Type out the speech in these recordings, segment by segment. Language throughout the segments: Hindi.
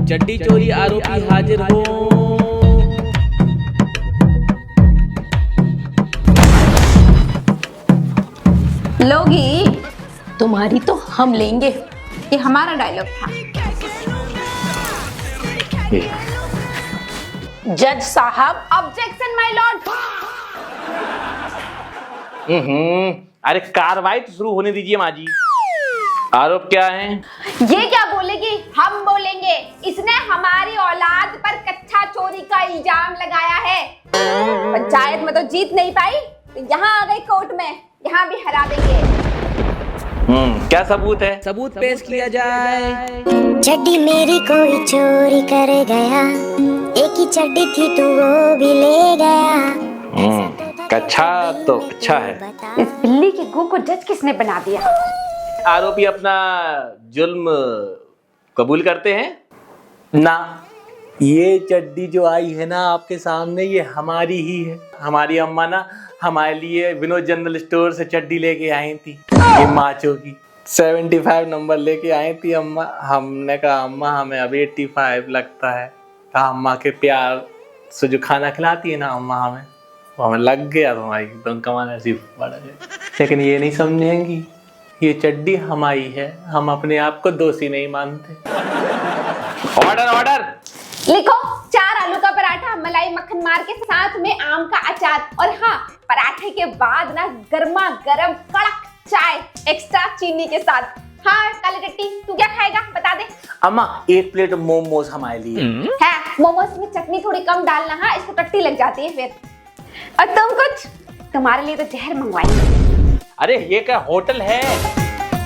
चड्डी चोरी आरोपी हाजिर हो। लोगी तुम्हारी तो हम लेंगे, ये हमारा डायलॉग था। जज साहब ऑब्जेक्शन माय लॉर्ड। अरे कार्रवाई तो शुरू होने दीजिए माँ जी। आरोप क्या है? ये क्या बोलेगी? हम बोलेंगे। इसने हमारी औलाद पर कच्चा चोरी का इल्जाम लगाया है। पंचायत में तो जीत नहीं पाई, तो यहाँ आ गई कोर्ट में, यहाँ भी हरा देंगे। क्या सबूत है? सबूत पेश किया जाए। चड्डी मेरी कोई चोरी कर गया, एक ही चड्डी थी तो वो भी ले गया। कच्चा तो अच्छा है। इस बिल्ली के गू को जज किसने बना दिया? आरोपी अपना जुल्म कबूल करते हैं ना। ये चड्डी जो आई है ना आपके सामने, ये हमारी ही है। हमारी अम्मा ना हमारे लिए विनोद जनरल स्टोर से चड्डी लेके आई थी, ये माचो की 75 नंबर लेके आई थी अम्मा। हमने कहा अम्मा हमें अभी 85 लगता है। कहा अम्मा के प्यार से जो खाना खिलाती है ना अम्मा हमें, वो हमें लग गया। तो हमारी एकदम कमाल ऐसी बढ़ गई। लेकिन ये नहीं समझेंगी, ये चड्डी हमारी है, हम अपने आप को दोषी नहीं मानते। Order order. लिखो 4 आलू का पराठा मलाई मक्खन मार के, साथ में आम का अचार, और हाँ पराठे के बाद ना गर्मा गर्म कड़क चाय एक्स्ट्रा चीनी के साथ। हाँ काली टट्टी तू क्या खाएगा बता दे। अम्मा 1 प्लेट मोमोज हमारे लिए है। मोमोज में चटनी थोड़ी कम डालना, हाँ इसको टट्टी लग जाती है फिर। और तुम कुछ? तुम्हारे लिए तो जहर मंगवाएंगे। अरे ये क्या होटल है?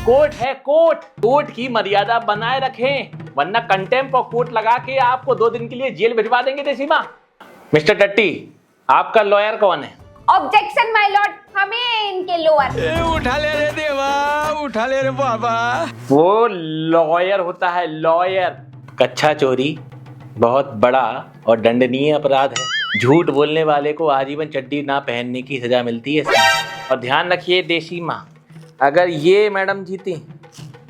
कोर्ट है कोर्ट। कोर्ट की मर्यादा बनाए रखें, वरना कंटेम्प्ट और कोर्ट लगा के आपको 2 दिन के लिए जेल भिजवा देंगे देसी माँ। मिस्टर टट्टी आपका लॉयर कौन है? ऑब्जेक्शन माय लॉर्ड, हमें इनके लोअर। उठा ले रे देवा, उठा ले रे बाबा। वो लॉयर होता है लॉयर। कच्चा चोरी बहुत बड़ा और दंडनीय अपराध है। झूठ बोलने वाले को आजीवन चड्डी ना पहनने की सजा मिलती है। और ध्यान रखिए देसी माँ, अगर ये मैडम जीती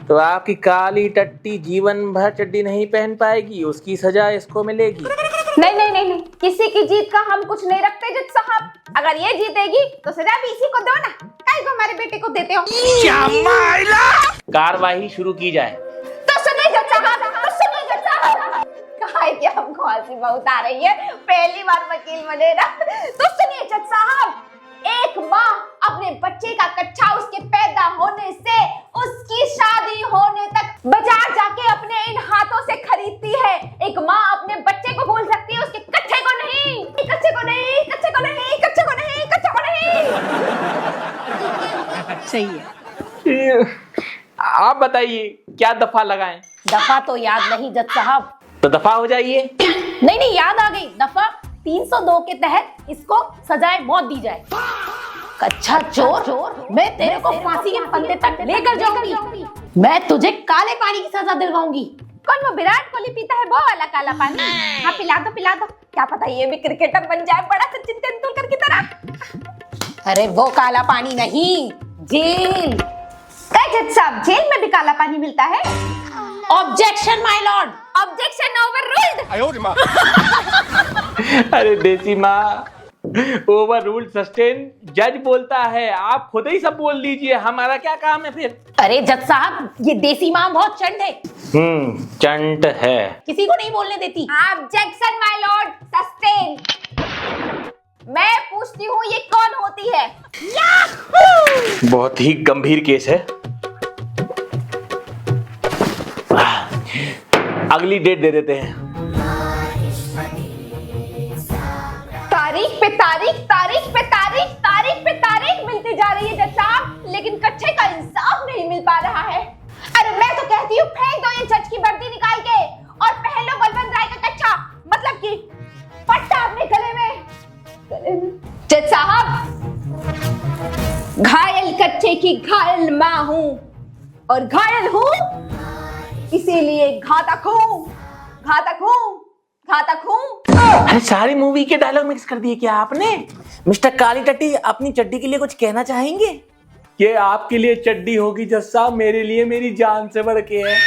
तो आपकी काली टट्टी जीवन भर चड्डी नहीं पहन पाएगी, उसकी सजा इसको मिलेगी। नहीं नहीं नहीं नहीं, किसी की जीत का हम कुछ नहीं रखते जज साहब। अगर ये जीतेगी तो सजा भी इसी को दो ना, काहे को हमारे बेटे को देते हो? कार्रवाई शुरू की जाए। तो सुनिए जज साहब, तो सुनिए जज साहब। कहा है कि हमको हंसी बहुत आ रही है, पहली बार वकील बने ना। तो सुनिए जज साहब, एक माँ अपने बच्चे का कच्चा उसके पैदा होने से उसकी शादी होने तक बाजार जाके अपने इन हाथों से खरीदती है। एक माँ अपने बच्चे को बोल सकती है, उसके कच्चे को नहीं, कच्चे को नहीं, कच्चे को नहीं, कच्चे को नहीं, कच्चे को नहीं। सही है। आप बताइए क्या दफा लगाएं? दफा तो याद नहीं जज साहब। तो दफा हो जाइए। नहीं नहीं याद आ गई, दफा 302 के तहत इसको सजाए मौत दी जाए। कच्चा चोर, मैं तेरे को फांसी के फंदे तक लेकर जाऊंगी। मैं तुझे काले पानी की सजा दिलवाऊंगी। कौन वो विराट कोहली पीता है वो वाला काला पानी? हाँ पिला दो पिला दो, क्या पता ये भी क्रिकेटर बन जाए बड़ा सचिन तेंदुलकर की तरह। अरे वो काला पानी नहीं, जेल। जज साहब जेल में भी काला पानी मिलता है? Objection my Lord, objection overruled. अरे देसी माँ, ओवर रूल सस्टेन जज बोलता है, आप खुद ही सब बोल दीजिए, हमारा क्या काम है फिर? अरे जज साहब ये देसी माँ बहुत चंट है। चंट है, किसी को नहीं बोलने देती। Objection my Lord, sustain. मैं पूछती हूँ ये कौन होती है? बहुत ही गंभीर केस है। अगली डेट दे देते हैं। तारीख पे तारीख, तारीख पे तारीख, तारीख पे तारीख मिलती जा रही है जज साहब, लेकिन कच्चे का इंसाफ नहीं मिल पा रहा है। अरे मैं तो कहती हूँ फेंक दो ये जज की वर्दी निकाल के और पहन लो बलवंत राय का कच्चा, मतलब कि पट्टा अपने गले में। जज साहब घायल कच्चे की घायल माँ हूँ और घायल हूँ इसीलिए घातक हूँ, घातक हूँ, घातक हूँ। अरे सारी मूवी के डायलॉग मिक्स कर दिए क्या आपने? मिस्टर काली टट्टी अपनी चड्डी के लिए कुछ कहना चाहेंगे? ये आपके लिए चड्डी होगी जज साहब, मेरे लिए मेरी जान से बढ़ के है।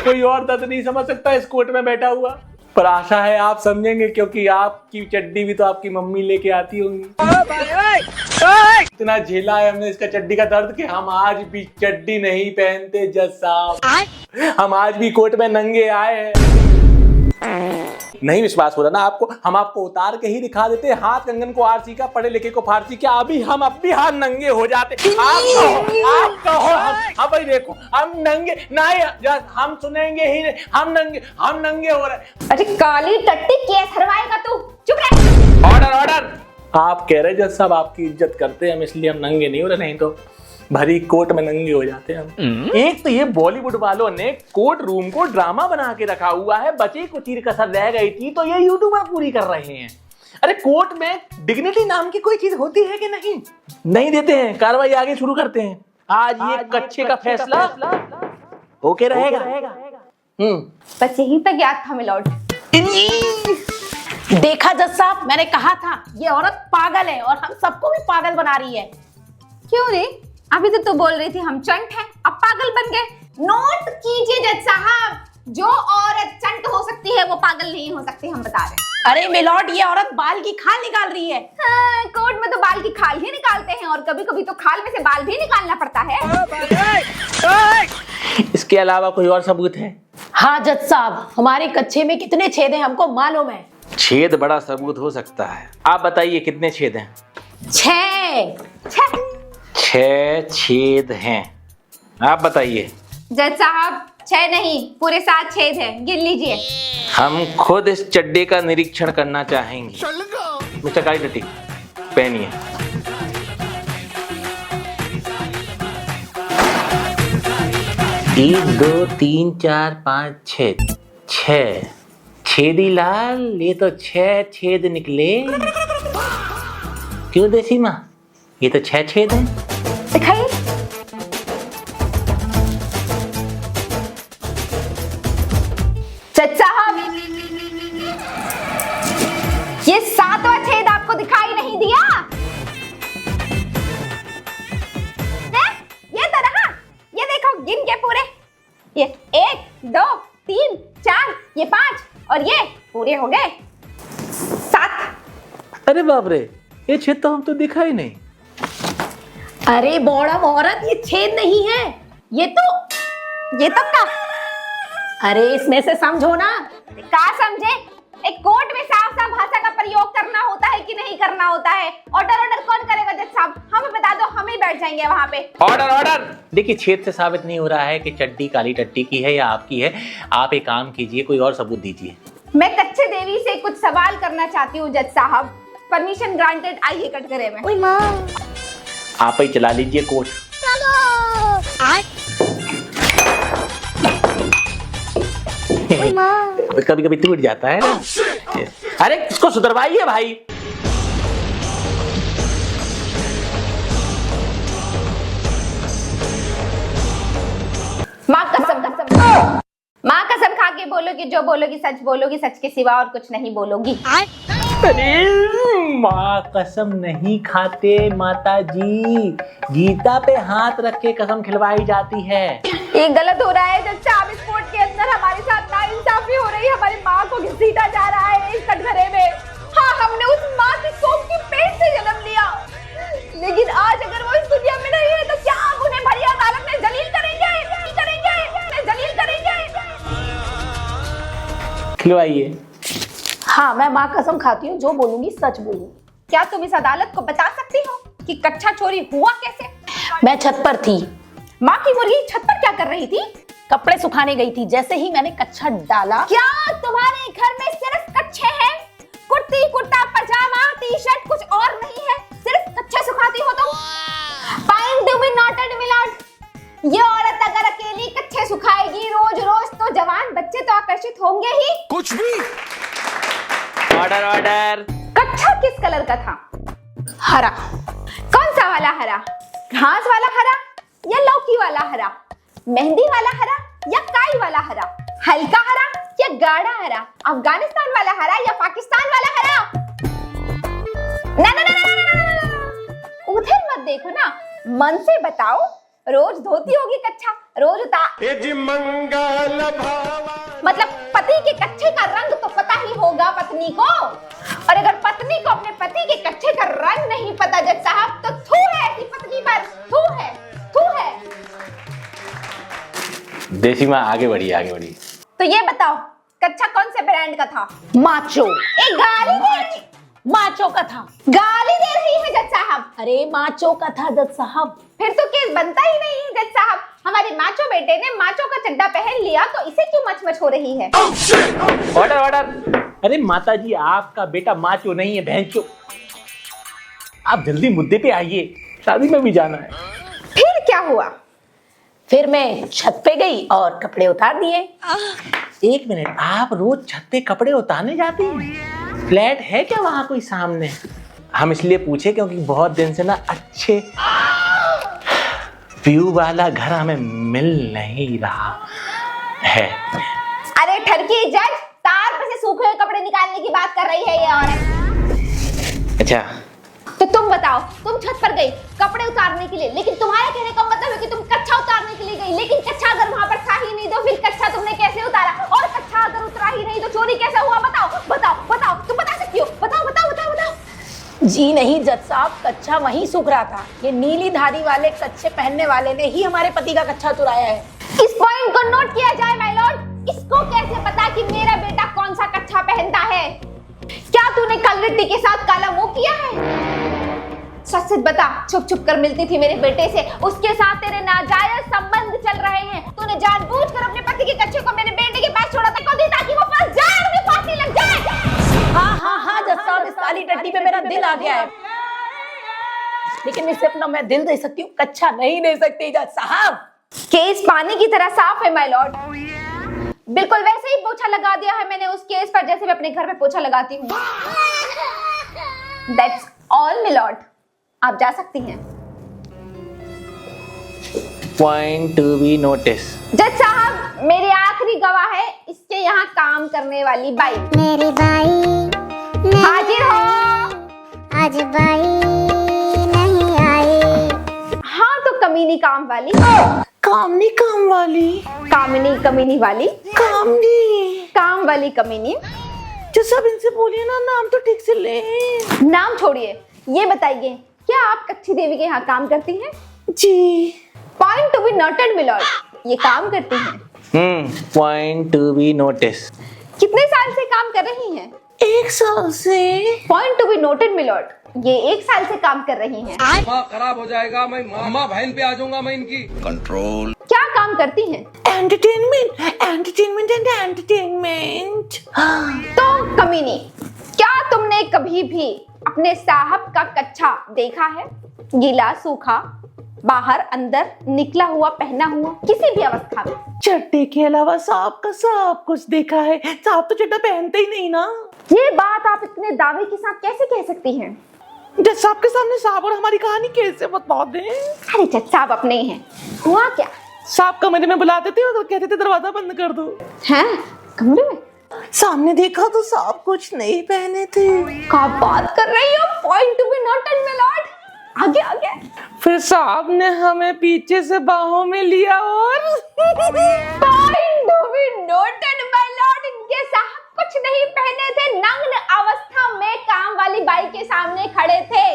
कोई और दर्द नहीं समझ सकता इस कोट में बैठा हुआ, पर आशा है आप समझेंगे, क्योंकि आपकी चड्डी भी तो आपकी मम्मी लेके आती होंगी। इतना झेला है हमने इसका चड्डी का दर्द कि हम आज भी चड्डी नहीं पहनते जज साहब, हम आज भी कोट में नंगे आए हैं। नहीं विश्वास हो रहा ना आपको, हम आपको उतार के ही दिखा देते, हाथ कंगन को आरसी का, पढ़े लिखे को फारसी क्या, अभी हम अब भी हाथ नंगे हो जाते। आप कहो हाँ भाई देखो हम नंगे नहीं, हम सुनेंगे ही नहीं, हम नंगे हो रहे। अरे काली टट्टी केस हरवाएगा तू, चुप रह। Order order. आप कह रहे जज साहब आपकी इज्जत करते हैं हम, इसलिए हम नंगे नहीं हो रहे, नहीं तो भरी कोट में नंगे हो जाते हैं हम। एक तो ये बॉलीवुड वालों ने कोर्ट रूम को ड्रामा बना के रखा हुआ है, बची कुछ कसर रह गई थी तो ये यूट्यूबर पूरी कर रहे हैं। अरे कोर्ट में डिग्निटी नाम की कोई चीज होती है कि नहीं देते हैं। कार्रवाई आगे शुरू करते हैं। आज ये कच्चे का फैसला होके रहेगा। बस यहीं तक याद था मिलॉर्ड। देखा जज साहब, मैंने कहा था ये औरत पागल है और हम सबको भी पागल बना रही है। क्यों रे, अभी तो तू बोल रही थी हम चंट हैं, अब पागल बन गए। नोट कीजिए जज साहब, जो औरत चंट हो सकती है वो पागल नहीं हो सकती, हम बता रहे हैं। अरे मिलॉर्ड, ये औरत बाल की खाल निकाल रही है। हाँ, कोर्ट में तो बाल की खाल ही निकालते हैं और कभी कभी तो खाल में से बाल भी निकालना पड़ता है। इसके अलावा कोई और सबूत है? हाँ जज साहब, हमारे कच्छे में कितने छेद हैं हमको मालूम है। छेद बड़ा सबूत हो सकता है। आप बताइए कितने छेद हैं? 6 छेद हैं। आप बताइए। जज साहब 6 नहीं, पूरे 7 छेद हैं, गिन लीजिए। हम खुद इस चड्डे का निरीक्षण करना चाहेंगे। मिस्टर काली टट्टी पहनिए। एक 2 3 4 5 6 छेदी लाल, ये तो 6 छेद निकले। क्यों देसी माँ, ये तो 6 छेद हैं। दिखाइए। जज साहब, ये 7वां छेद आपको दिखाई नहीं दिया? ये तो रहा, ये देखो गिन के पूरे, ये 1 2 3 4, ये 5 और ये पूरे हो गए 7। अरे बाप रे, ये छेद तो हम तो दिखा ही नहीं। अरे बौड़ा औरत, ये छेद नहीं है, ये तो का। अरे इसमें से समझो ना। क्या समझे? एक कोर्ट में साफ साफ भाषा का प्रयोग करना होता है कि नहीं करना होता है? ऑर्डर कौन करेगा जज साहब? हमें बता दो, हम ही बैठ जाएंगे वहां पे। ऑर्डर। देखिए छेद से साबित नहीं हो रहा है कि चड्डी काली टट्टी की है या आपकी है। आप एक काम कीजिए, कोई और सबूत दीजिए। मैं कच्चे देवी से कुछ सवाल करना चाहती हूँ जज साहब। परमिशन ग्रांटेड, आइए कटघरे में। आप ही चला लीजिए कोर्ट। कभी कभी टूट जाता है ना। अरे इसको सुधरवाइए भाई। माँ कसम खा के बोलोगी, जो बोलोगी सच बोलोगी, सच के सिवा और कुछ नहीं बोलोगी। अरे माँ कसम नहीं खाते माता जी, गीता पे हाथ रख के कसम खिलवाई जाती है। ये गलत हो रहा है जज साहब। इस कोर्ट के अंदर हमारे साथ नाइंसाफी हो रही है। हमारी माँ को घसीटा जा रहा है इस कटघरे में। हाँ, हमने उस माँ की कोख की पेट से जन्म लिया, लेकिन आज अगर वो इस दुनिया में नहीं है तो क्या आप उन्हें भरी अदालत में जलील करेंगे? खिलवाइए। हाँ, मैं माँ कसम खाती हूँ, जो बोलूंगी सच बोलूंगी। क्या तुम इस अदालत को बता सकती हो कि कच्चा चोरी हुआ कैसे? मैं छत पर थी। माँ की मुर्गी छत पर क्या कर रही थी? कपड़े सुखाने गई थी। जैसे ही मैंने कच्छा डाला। क्या तुम्हारे घर में सिर्फ कच्चे हैं? कुर्ती, कुर्ता, पजामा, टी शर्ट, कुछ और नहीं है? सिर्फ कच्चे सुखाती हो तुम? Fine, do we not admit? ये औरत अगर अकेली कच्चे सुखाएगी रोज रोज तो जवान बच्चे तो आकर्षित होंगे ही। कुछ भी। ऑर्डर। कच्चा किस कलर का था? हरा। कौन सा वाला हरा? घास वाला हरा या लौकी वाला हरा? मेहंदी वाला हरा या काई वाला हरा? हल्का हरा या गाढ़ा हरा? अफगानिस्तान वाला हरा या पाकिस्तान वाला हरा? ना, उधर मत देखो ना, मन से बताओ। रोज धोती होगी कच्चा, रोज उतार। मतलब पति के कच्चे का रंग तो पता ही होगा पत्नी को, और अगर पत्नी को अपने पति के कच्चे का रंग नहीं पता जज साहब, तो थू है ऐसी पत्नी पर, थू है, थू है। देसी माँ आगे बढ़ी आगे बढ़ी। तो ये बताओ कच्चा कौन से ब्रांड का था? माचो। एक गाली दे रही, माचो का था। गाली दे रही है जज साहब। अरे माचो का था जज साहब। फिर तो केस बनता ही नहीं है जज साहब। हमारे माचो बेटे ने माचो का चड्डा पहन लिया तो इसे क्यों मचमच हो रही है? Order order. अरे माता जी, आपका बेटा माचो नहीं है, भैंचो। आप जल्दी मुद्दे पे आइए, शादी में भी जाना है। फिर क्या हुआ? फिर मैं छत पे गई और कपड़े उतार दिए। एक मिनट, आप रोज छत पे कपड़े उतारने जाती हैं? फ्लैट है क्या वहां कोई सामने? हम इसलिए पूछे क्योंकि बहुत दिन से ना अच्छे व्यू वाला घर हमें मिल नहीं रहा है। अरे ठरकी जज, तार पे से सूखे हुए कपड़े निकालने की बात कर रही है ये औरत। अच्छा, तो तुम बताओ, तुम छत पर गई कपड़े उतारने के लिए, लेकिन तुम्हारा कहने का मतलब है कि तुम कच्चा उतारने के लिए गई, लेकिन कच्चा अगर वहां पर था ही नहीं तो फिर कच्चा तुमने कैसे उतारा? और कच्चा अगर उतरा ही नहीं तो चोरी कैसे हुआ? बताओ बताओ बताओ, तुम बता सकती हो? बताओ बताओ बताओ बताओ। जी नहीं जज साहब, कच्चा वहीं सूख रहा था। ये नीली धारी वाले कच्चे पहनने वाले ने ही हमारे पति का कच्चा चुराया है। इस पॉइंट को नोट किया जाए माय लॉर्ड। इसको कैसे पता कि मेरा बेटा कौन सा कच्चा पहनता है? क्या तूने कल रिट्टी के साथ काला मुंह किया है? सच सच बता, छुप छुप कर मिलती थी मेरे बेटे से, उसके साथ तेरे नाजायज संबंध चल रहे हैं। तूने जानबूझकर अपने पति के कच्चे को मेरे बेटे के पास छोड़ा था ताकि वो फंस जाए और उन्हें फांसी लग जाए। हाँ हाँ हाँ जज साहब, इस काली टट्टी पे मेरा दिल आ गया है, लेकिन मैं इसे अपना मैं दिल दे सकती हूँ, कच्चा नहीं दे सकती जज साहब। केस पानी की तरह साफ है माय लॉर्ड। बिल्कुल वैसे ही पोछा लगा दिया है मैंने उस केस पर जैसे मैं अपने घर में पोछा लगाती हूँ। That's all my lord। आप जा सकती हैं। Point to be notice. जज साहब, मेरी आखिरी गवाह है इसके यहाँ काम करने वाली बाई। मेरी बाई हाजिर हो। आज बाई नहीं आई। हाँ तो कमीनी काम वाली, कामनी काम वाली, कामिनी कमीनी वाली, कामनी काम वाली कमीनी। जो सब इनसे बोलिए ना, नाम तो ठीक से ले। नाम छोड़िए, ये बताइए क्या आप कच्ची देवी के यहाँ काम करती हैं? जी। Point to be noted my lord, ये काम करती हैं। Point to be notice. कितने साल से काम कर रही हैं? 1 साल से। Point to be noted my lord, ये 1 साल से काम कर रही हैं। माँ खराब हो जाएगा, मैं मामा बहन पे आ जाऊंगा मैं इनकी। कंट्रोल। क्या काम करती हैं? Entertainment, entertainment and entertainment. तो कमीनी, क्या तुमने कभी भी अपने साहब का कच्चा देखा है? गीला सूखा, बाहर अंदर, निकला हुआ, पहना हुआ, किसी भी अवस्था में? चड्डे के अलावा साहब का सब कुछ देखा है। साहब तो चड्डा पहनते ही नहीं ना। ये बात आप इतने दावे के साथ कैसे कह सकती हैं? जज साहब के सामने साहब और हमारी कहानी कैसे बता दें? अरे जज साहब अपने ही हैं। हुआ क्या? साहब कमरे में बुलाते थे और कहते थे दरवाजा बंद कर दो। हैं? कमरे में? सामने देखा तो साहब कुछ नहीं पहने थे। क्या बात कर रही हो? Point to be noted my lord। आगे आगे। फिर साहब ने हमें पीछे से बाहों में लिया और point to be noted my lord, इनके साहब कुछ नहीं पहने थे, नग्न अवस्था में काम वाली बाई के सामने खड़े थे।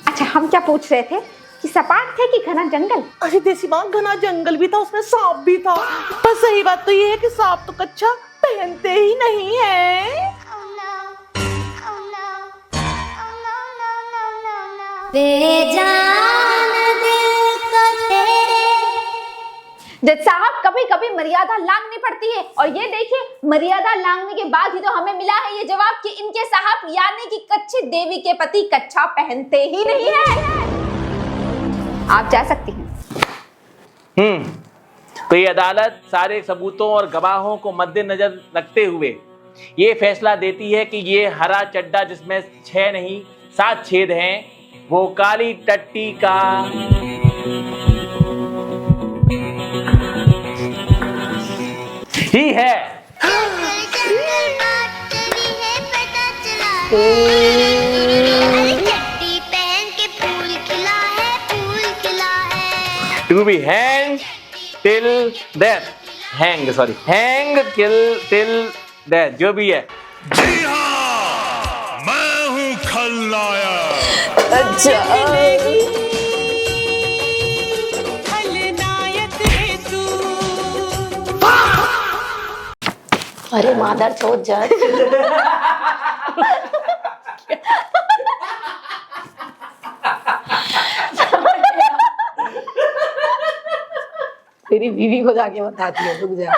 अच्छा हम क्या पूछ रहे थे कि सपाट थे कि घना जंगल? अरे देसी माँ, घना जंगल भी था, उसमें सांप भी था। पर सही बात तो ये है कि सांप तो कच्चा पहनते ही नहीं है। बेजान दिल को तेरे। जज साहब, कभी कभी मर्यादा लांघनी पड़ती है, और ये देखिए मर्यादा लांघने के बाद ही तो हमें मिला है ये जवाब कि इनके साहब यानी कि कच्ची देवी के पति कच्चा पहनते ही नहीं है। आप जा सकती हैं। तो ये अदालत सारे सबूतों और गवाहों को मद्देनजर रखते हुए ये फैसला देती है कि ये हरा चड्डा जिसमें 6 नहीं 7 छेद हैं, वो काली टट्टी का ही है। पहन के फूल खिला है, फूल खिला है। To be hang till death, hang sorry, hang kill till death, जो भी है। जी हाँ, मैं हूँ खलनायक। अरे मादर चोद जज। तेरी बीवी को जाके बताती है, रुक जा।